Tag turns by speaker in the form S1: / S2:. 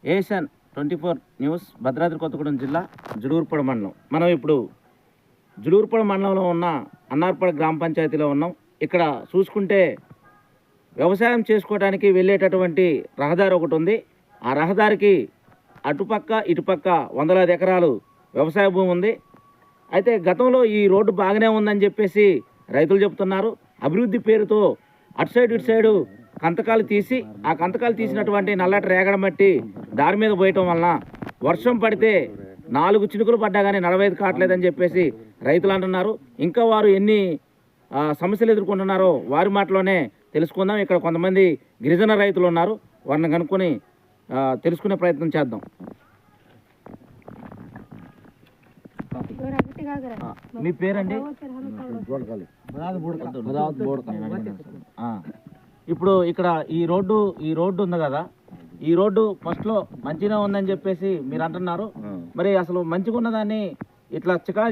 S1: Asian 24 news Bhadradri Kothagudem జిల్లా జులూరుపాడు మండలం. మనం ఇప్పుడు జులూరుపాడు మండలంలో ఉన్న అన్నార్పాడు గ్రామ పంచాయతీలో ఉన్నాం. ఇక్కడ చూసుకుంటే వ్యవసాయం చేసుకోవడానికి వెళ్ళేటటువంటి రహదారి ఒకటి ఉంది. ఆ రహదారికి అటుపక్క ఇటుపక్క వందలాది ఎకరాలు వ్యవసాయ భూమి ఉంది. అయితే గతంలో ఈ రోడ్డు బాగానే ఉందని చెప్పేసి రైతులు చెబుతున్నారు. అభివృద్ధి పేరుతో అటు సైడు ఇటు సైడు కంతకాలు తీసి ఆ కంతకాలు తీసినటువంటి నల్లటి రేగడ మట్టి దారి మీద పోయటం వలన వర్షం పడితే 4 చినుకులు పడ్డా కానీ నడవైదు కావట్లేదని చెప్పేసి రైతులు అంటున్నారు. ఇంకా వారు ఎన్ని సమస్యలు ఎదుర్కొంటున్నారో వారి మాటలోనే తెలుసుకుందాం. ఇక్కడ కొంతమంది గిరిజన రైతులు ఉన్నారు, వారిని కనుక్కొని తెలుసుకునే ప్రయత్నం చేద్దాం. మీ పేరండి? ఇప్పుడు ఇక్కడ ఈ రోడ్డు ఉంది కదా, ఈ రోడ్డు ఫస్ట్లో మంచిగా ఉందని చెప్పేసి మీరు అంటున్నారు. మరి అసలు మంచిగా ఉన్నదాన్ని ఇట్లా చికా